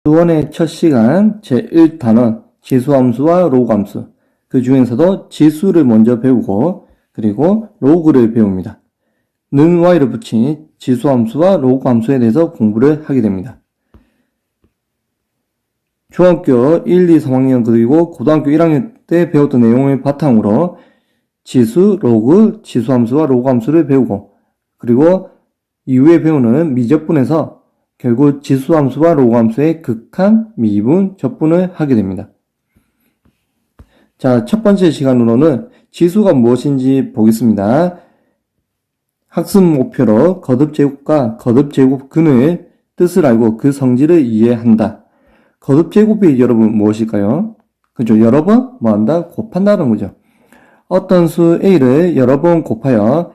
수원의 첫 시간 제1단원 지수함수와 로그함수, 그 중에서도 지수를 먼저 배우고 그리고 로그를 배웁니다. 는 y를 붙인 지수함수와 로그함수에 대해서 공부를 하게 됩니다. 중학교 1, 2, 3학년 그리고 고등학교 1학년 때 배웠던 내용을 바탕으로 지수, 로그, 지수함수와 로그함수를 배우고 그리고 이후에 배우는 미적분에서 결국 지수함수와 로그함수의 극한, 미분, 적분을 하게 됩니다. 자, 첫 번째 시간으로는 지수가 무엇인지 보겠습니다. 학습 목표로 거듭제곱과 거듭제곱근의 뜻을 알고 그 성질을 이해한다. 거듭제곱이 여러분 무엇일까요? 그죠? 여러 번 뭐한다? 곱한다는 거죠. 어떤 수 A를 여러 번 곱하여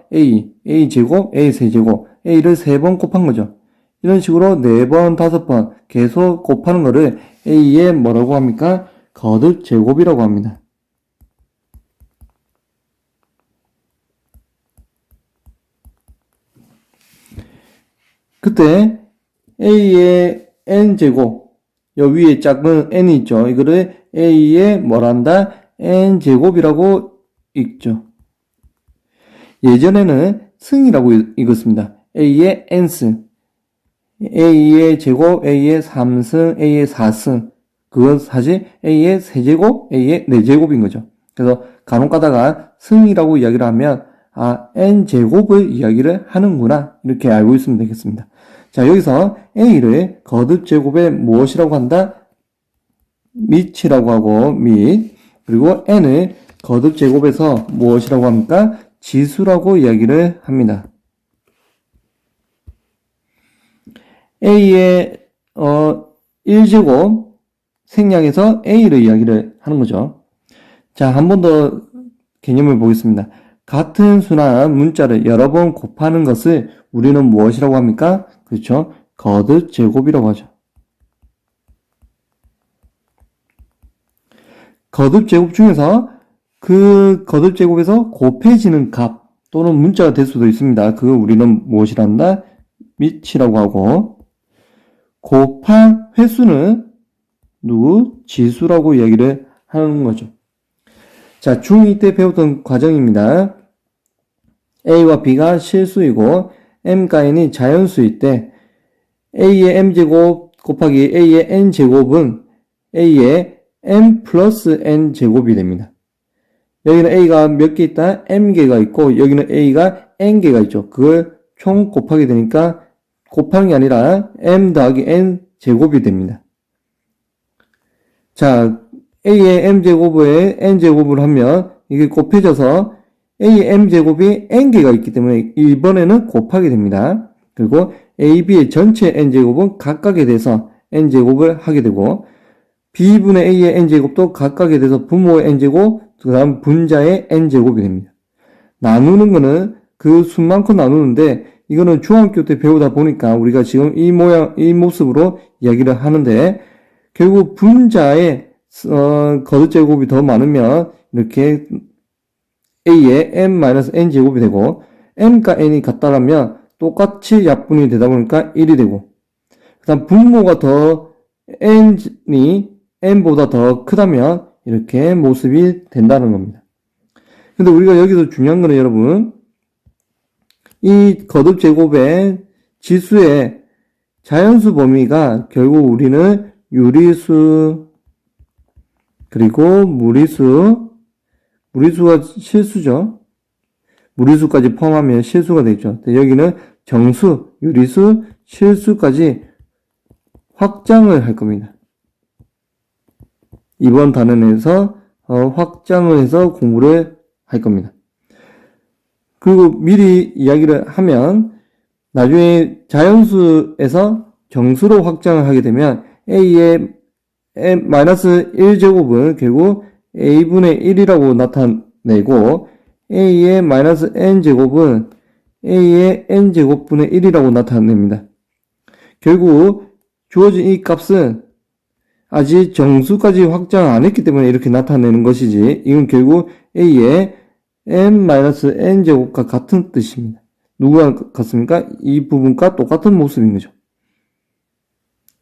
A제곱, A세제곱, A를 3번 곱한 거죠. 이런 식으로 4번, 5번 계속 곱하는 거를 A의 뭐라고 합니까? 거듭제곱이라고 합니다. 그때 A의 N제곱, 여기 위에 작은 N이 있죠. 이거를 A의 뭐란다? N제곱이라고 읽죠. 예전에는 승이라고 읽었습니다. A의 N승, A의 제곱, A의 3승, A의 4승. 그건 사실 A의 세제곱, A의 4제곱인 거죠. 그래서 간혹 가다가 승이라고 이야기를 하면 N제곱을 이야기를 하는구나 이렇게 알고 있으면 되겠습니다. 자, 여기서 A를 거듭제곱에 무엇이라고 한다? 밑이라고 하고 밑, 그리고 N을 거듭제곱에서 무엇이라고 합니까? 지수라고 이야기를 합니다. A의 1제곱 생략해서 A를 이야기를 하는 거죠. 자, 한 번 더 개념을 보겠습니다. 같은 수나 문자를 여러 번 곱하는 것을 우리는 무엇이라고 합니까? 그렇죠. 거듭제곱이라고 하죠. 거듭제곱 중에서 그 거듭제곱에서 곱해지는 값 또는 문자가 될 수도 있습니다. 그거 우리는 무엇이라 한다? 밑이라고 하고 곱한 횟수는 지수라고 이야기를 하는 거죠. 자, 중2 때 배웠던 과정입니다. A와 B가 실수이고 M과 N이 자연수일 때 A의 M제곱 곱하기 A의 N제곱은 A의 M 플러스 N제곱이 됩니다. 여기는 A가 몇 개 있다? M개가 있고 여기는 A가 N개가 있죠. 그걸 총 곱하게 되니까 곱하는 게 아니라 M 더하기 N 제곱이 됩니다. 자, A의 M제곱에 N제곱을 하면 이게 곱해져서 A의 M제곱이 N개가 있기 때문에 이번에는 곱하게 됩니다. 그리고 A, B의 전체 N제곱은 각각에 대해서 N제곱을 하게 되고 B분의 A의 N제곱도 각각에 대해서 부모의 N제곱, 그 다음 분자의 N제곱이 됩니다. 나누는 거는 그 수만큼 나누는데 이거는 중학교 때 배우다 보니까 우리가 지금 이 모습으로 이야기를 하는데 결국 분자의 거듭제곱이 더 많으면 이렇게 A의 M-N제곱이 되고 M과 N이 같다라면 똑같이 약분이 되다 보니까 1이 되고 그 다음 분모가 더 N이 N보다 더 크다면 이렇게 모습이 된다는 겁니다. 근데 우리가 여기서 중요한 거는 여러분 이 거듭제곱의 지수의 자연수 범위가 결국 우리는 유리수 그리고 무리수가 실수죠. 무리수까지 포함하면 실수가 되죠. 여기는 정수, 유리수, 실수까지 확장을 할 겁니다. 이번 단원에서 확장을 해서 공부를 할 겁니다. 그리고 미리 이야기를 하면 나중에 자연수에서 정수로 확장을 하게 되면 A의 -1제곱은 결국 A분의 1이라고 나타내고 A의 -N제곱은 A의 N제곱분의 1이라고 나타냅니다. 결국 주어진 이 값은 아직 정수까지 확장 안 했기 때문에 이렇게 나타내는 것이지 이건 결국 A의 n-n제곱과 같은 뜻입니다. 누구랑 같습니까? 이 부분과 똑같은 모습인 거죠.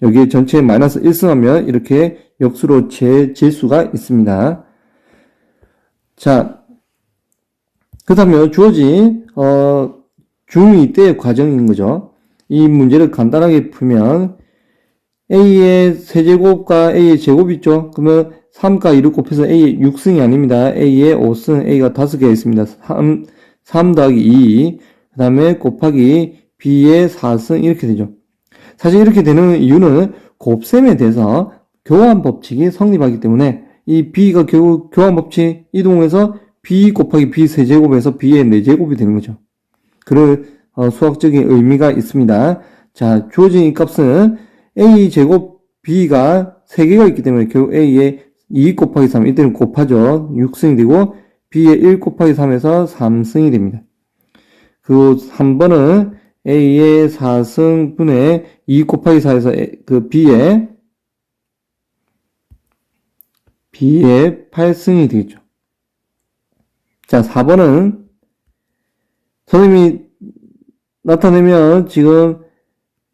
여기에 전체에 마이너스 1승하면 이렇게 역수로 재 수가 있습니다. 자, 그 다음에 주어진 중2 때 과정인 거죠. 이 문제를 간단하게 풀면 A의 세제곱과 A의 제곱이 있죠. 그러면 3과 2를 곱해서 A의 6승이 아닙니다. A의 5승, A가 5개가 있습니다. 3 더하기 2, 그 다음에 곱하기 B의 4승 이렇게 되죠. 사실 이렇게 되는 이유는 곱셈에 대해서 교환 법칙이 성립하기 때문에 이 B가 결국 교환 법칙 이동해서 B 곱하기 B 세제곱에서 B의 4제곱이 되는 거죠. 그런 수학적인 의미가 있습니다. 자, 주어진 이 값은 A 제곱 B가 3개가 있기 때문에 결국 A의 2 곱하기 3, 이때는 곱하죠. 6승이 되고 B의 1 곱하기 3에서 3승이 됩니다. 그리고 3번은 A의 4승분의 2 곱하기 4에서 그 B의 8승이 되겠죠. 자, 4번은 선생님이 나타내면 지금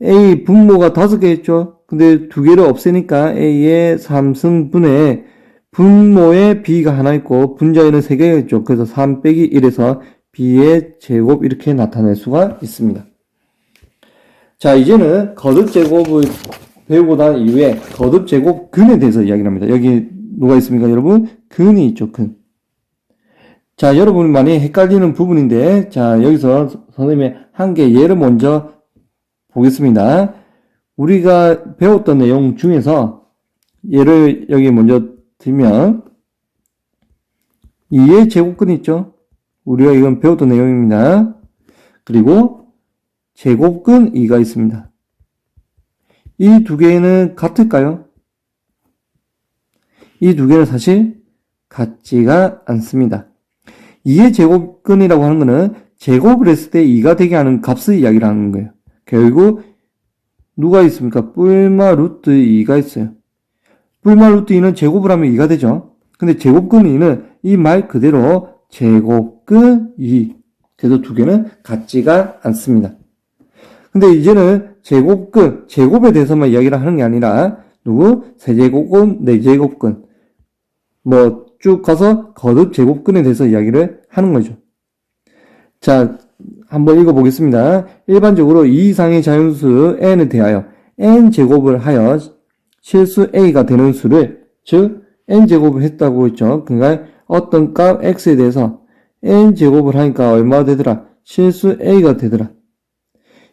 A 분모가 5개 있죠. 근데 2개를 없애니까 A의 3승분의 분모에 B가 하나 있고 분자에는 3개가 있죠. 그래서 3 빼기 1에서 B의 제곱 이렇게 나타낼 수가 있습니다. 자, 이제는 거듭제곱을 배우고 난 이후에 거듭제곱근에 대해서 이야기를 합니다. 여기 누가 있습니까, 여러분? 근이 있죠, 근. 자, 여러분이 많이 헷갈리는 부분인데, 자, 여기서 선생님의 한 개 예를 먼저 보겠습니다. 우리가 배웠던 내용 중에서 예를 여기 먼저 들면 2의 제곱근이 있죠. 우리가 이건 배웠던 내용입니다. 그리고 제곱근 2가 있습니다. 이 두 개는 같을까요? 이 두 개는 사실 같지가 않습니다. 2의 제곱근이라고 하는 거는 제곱을 했을 때 2가 되게 하는 값의 이야기를 하는 거예요. 결국 누가 있습니까? 뿔마 루트 2가 있어요. 뿔마 루트 2는 제곱을 하면 2가 되죠. 근데 제곱근 2는 이 말 그대로 제곱근 2. 그래서 두 개는 같지가 않습니다. 근데 이제는 제곱근, 제곱에 대해서만 이야기를 하는 게 아니라 세제곱근, 네제곱근 뭐 쭉 가서 거듭 제곱근에 대해서 이야기를 하는 거죠. 자, 한번 읽어보겠습니다. 일반적으로 이 이상의 자연수 n에 대하여 n제곱을 하여 실수 a가 되는 수를, 즉 n제곱을 했다고 했죠. 그러니까 어떤 값 x에 대해서 n제곱을 하니까 얼마가 되더라? 실수 a가 되더라.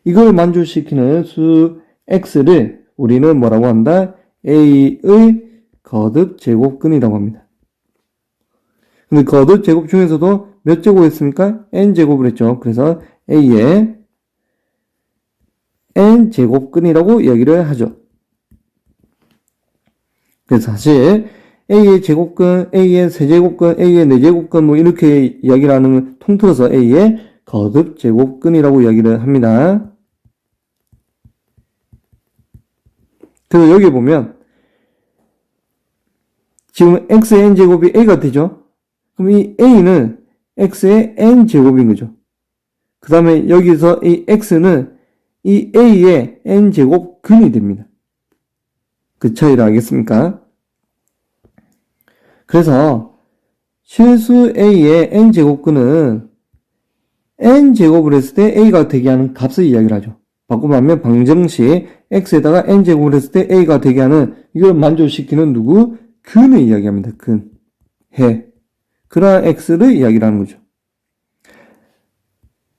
이걸 만족시키는 수 x를 우리는 뭐라고 한다? a의 거듭 제곱근이라고 합니다. 근데 거듭 제곱 중에서도 몇 제곱 했습니까? n제곱을 했죠. 그래서 a의 n제곱근이라고 이야기를 하죠. 그래서 사실 a의 제곱근, a의 세제곱근, a의 네제곱근 뭐 이렇게 이야기를 하는 통틀어서 a의 거듭 제곱근이라고 이야기를 합니다. 그래서 여기 보면 지금 x의 n제곱이 a가 되죠. 그럼 이 a는 x의 n제곱인 거죠. 그 다음에 여기서 이 x는 이 a의 n제곱 근이 됩니다. 그 차이를 알겠습니까? 그래서 실수 a의 n제곱근은 n제곱을 했을 때 a가 되게 하는 값을 이야기를 하죠. 바꾸면 방정식 x에다가 n제곱을 했을 때 a가 되게 하는 이걸 만족시키는 누구? 근을 이야기합니다. 근. 해. 그러한 x를 이야기를 하는 거죠.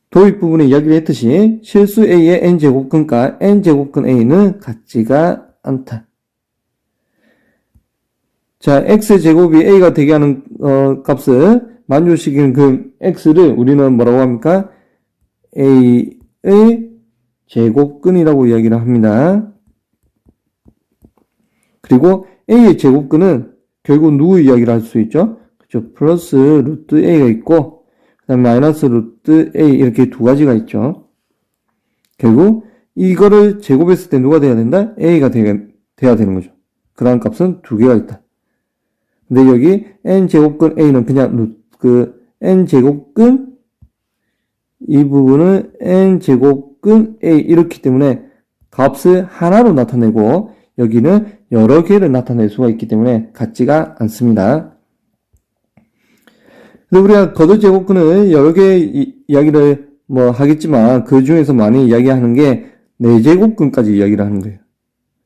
도입 부분에 이야기를 했듯이 실수 a의 n제곱근과 n제곱근 a는 같지가 않다. 자, x제곱이 a가 되게 하는 값을 만족시키는 그 x를 우리는 뭐라고 합니까? a의 제곱근이라고 이야기를 합니다. 그리고 a의 제곱근은 결국 누구 이야기를 할 수 있죠? 그렇죠. 플러스 루트 a가 있고 그 다음에 마이너스 루트 a 이렇게 두 가지가 있죠. 결국 이거를 제곱했을 때 누가 돼야 된다? a가 돼야 되는 거죠. 그러한 값은 두 개가 있다. 근데 여기 n제곱근 a는 그냥 n제곱근 이 부분은 n제곱근 a 이렇기 때문에 값을 하나로 나타내고 여기는 여러 개를 나타낼 수가 있기 때문에 같지가 않습니다. 근데 우리가 거듭 제곱근을 여러 개 이야기를 하겠지만 그 중에서 많이 이야기하는 게 4제곱근까지 이야기를 하는 거예요.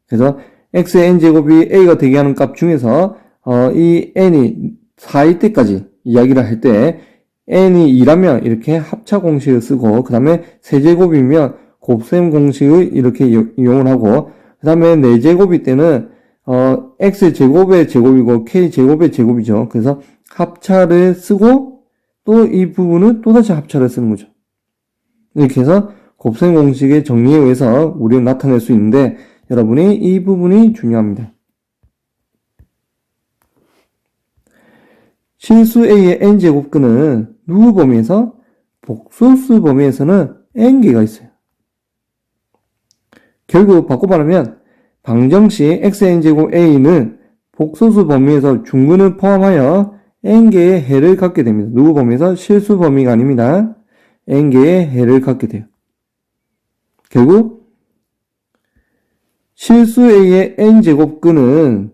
그래서 x의 n제곱이 a가 되게 하는 값 중에서 이 n이 4일 때까지 이야기를 할 때 n이 2라면 이렇게 합차 공식을 쓰고 그 다음에 세제곱이면 곱셈 공식을 이렇게 이용을 하고 그 다음에 4제곱일 때는 x제곱의 제곱이고 k제곱의 제곱이죠. 그래서 합차를 쓰고 또 이 부분은 또다시 합차를 쓰는 거죠. 이렇게 해서 곱셈 공식의 정리에 의해서 우리는 나타낼 수 있는데 여러분이 이 부분이 중요합니다. 실수 a의 n제곱근은 누구 범위에서? 복소수 범위에서는 n개가 있어요. 결국 바꿔 말하면 방정식 xn제곱 a는 복소수 범위에서 중근을 포함하여 n개의 해를 갖게 됩니다. 누구 범위에서? 실수 범위가 아닙니다. n개의 해를 갖게 돼요. 결국 실수 a의 n제곱근은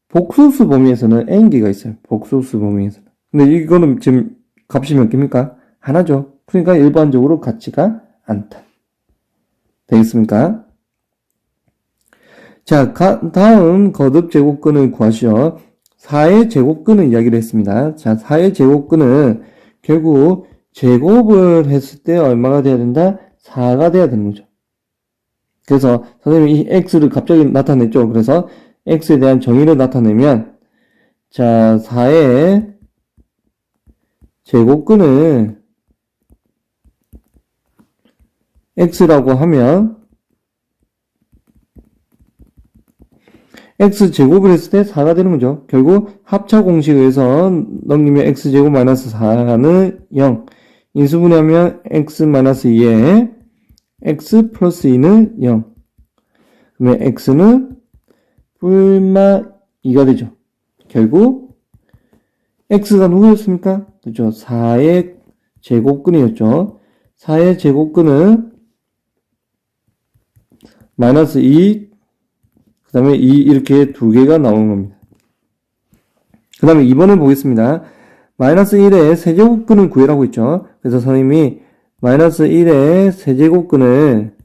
복소수 범위에서는 n개가 있어요. 복소수 범위에서는. 근데 이거는 지금 값이 몇 개입니까? 하나죠. 그러니까 일반적으로 같지가 않다. 되겠습니까? 자, 다음 거듭 제곱근을 구하시오. 4의 제곱근을 이야기를 했습니다. 자, 4의 제곱근은 결국 제곱을 했을 때 얼마가 돼야 된다? 4가 돼야 되는 거죠. 그래서 선생님이 이 x를 갑자기 나타냈죠. 그래서 x에 대한 정의를 나타내면 자, 4의 제곱근을 x라고 하면 x제곱을 했을 때 4가 되는 거죠. 결국 합차 공식에서 넘기면 x제곱 마이너스 4는 0. 인수분해하면 x 마이너스 2에 x 플러스 2는 0. 그러면 x는 뿔마 2가 되죠. 결국 x가 누구였습니까? 그렇죠. 4의 제곱근이었죠. 4의 제곱근은 마이너스 2, 그 다음에 2 이렇게 두 개가 나오는 겁니다. 그 다음에 2번을 보겠습니다. 마이너스 1의 세제곱근을 구해라고 했죠. 그래서 선생님이 마이너스 1의 세제곱근을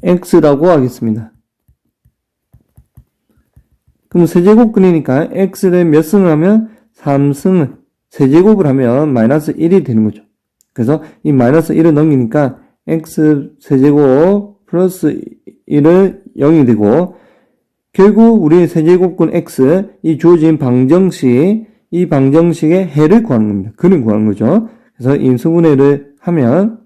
x라고 하겠습니다. 그럼 세제곱근이니까 x를 몇 승을 하면 3승을 세제곱을 하면 마이너스 1이 되는 거죠. 그래서 이 마이너스 1을 넘기니까 x 세제곱 플러스 1은 0이 되고 결국 우리 세제곱근 x 이 주어진 방정식 이 방정식의 해를 구하는 겁니다. 근을 구하는 거죠. 그래서 인수분해를 하면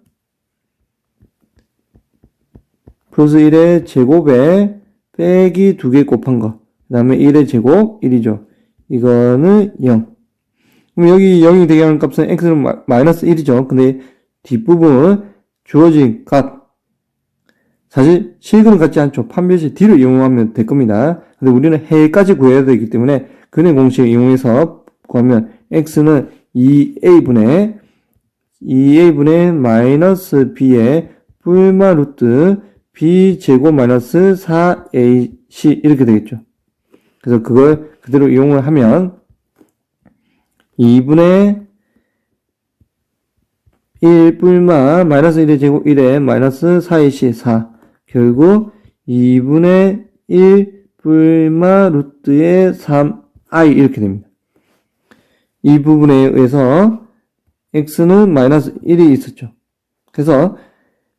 플러스 1의 제곱에 빼기 2개 곱한 거 그 다음에 1의 제곱 1이죠. 이거는 0. 그럼 여기 0이 되게 하는 값은 x는 마이너스 1이죠. 근데 뒷부분 주어진 값 사실 실근은 같지 않죠. 판별식 D를 이용하면 될 겁니다. 근데 우리는 해까지 구해야 되기 때문에 근의 공식을 이용해서 구하면 x는 2a분의 마이너스 b의 뿔마 루트 b 제곱 마이너스 4ac 이렇게 되겠죠. 그래서 그걸 그대로 이용을 하면 2분의 1 뿔마 마이너스 1의 제곱 1에 마이너스 4ac 4 결국 2분의 1 뿔마 루트의 3i 이렇게 됩니다. 이 부분에 의해서 x는 마이너스 1이 있었죠. 그래서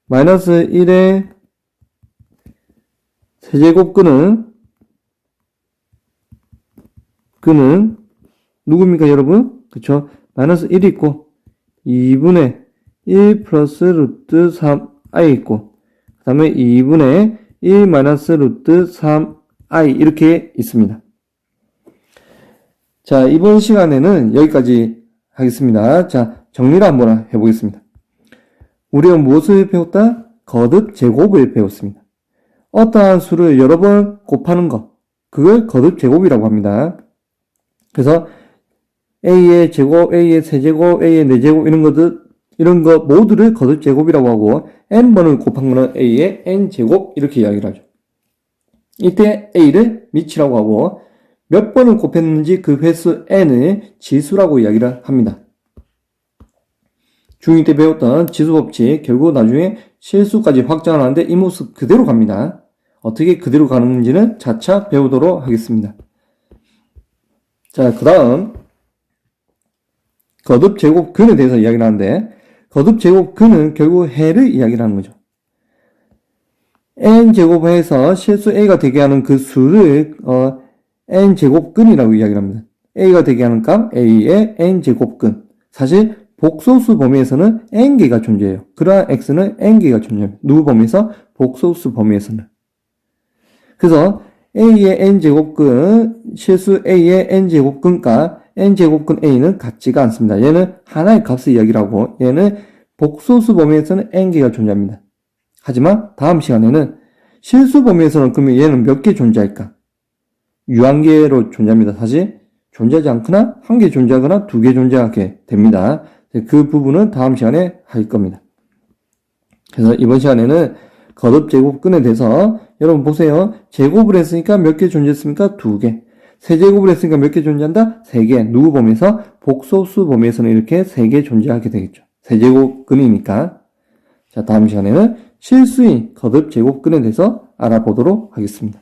마이너스 1의 세제곱근은 누굽니까 여러분? 그쵸? 마이너스 1이 있고 2분의 1 플러스 루트 3i 있고 그 다음에 2분의 1 마이너스 루트 3i 이렇게 있습니다. 자, 이번 시간에는 여기까지 하겠습니다. 자, 정리를 한번 해보겠습니다. 우리가 무엇을 배웠다? 거듭 제곱을 배웠습니다. 어떠한 수를 여러 번 곱하는 것, 그걸 거듭 제곱이라고 합니다. 그래서 A의 제곱, A의 세제곱, A의 네제곱 이런 것들 이런 거 모두를 거듭 제곱이라고 하고 n번을 곱한 거는 a의 n제곱 이렇게 이야기를 하죠. 이때 a를 미치라고 하고 몇 번을 곱했는지 그 횟수 n을 지수라고 이야기를 합니다. 중2 때 배웠던 지수법칙 결국 나중에 실수까지 확장을 하는데 이 모습 그대로 갑니다. 어떻게 그대로 가는지는 차차 배우도록 하겠습니다. 자, 그 다음 거듭제곱근에 대해서 이야기를 하는데 거듭제곱근은 결국 해를 이야기를 하는 거죠. n제곱해서 실수 a가 되게 하는 그 수를 n제곱근이라고 이야기를 합니다. a가 되게 하는 값 a의 n제곱근. 사실 복소수 범위에서는 n개가 존재해요. 그러한 x는 n개가 존재합니다. 누구 범위에서? 복소수 범위에서는. 그래서 a의 n제곱근, 실수 a의 n제곱근과 n제곱근 a는 같지가 않습니다. 얘는 하나의 값을 이야기를 하고 얘는 복소수 범위에서는 n개가 존재합니다. 하지만 다음 시간에는 실수 범위에서는 그러면 얘는 몇 개 존재할까? 유한계로 존재합니다. 사실 존재하지 않거나 한 개 존재하거나 두 개 존재하게 됩니다. 그 부분은 다음 시간에 할 겁니다. 그래서 이번 시간에는 거듭제곱근에 대해서 여러분 보세요. 제곱을 했으니까 몇 개 존재했습니까? 두 개. 세제곱을 했으니까 몇 개 존재한다? 세 개. 누구 범위에서? 복소수 범위에서는 이렇게 세 개 존재하게 되겠죠. 세제곱근이니까. 자, 다음 시간에는 실수인 거듭제곱근에 대해서 알아보도록 하겠습니다.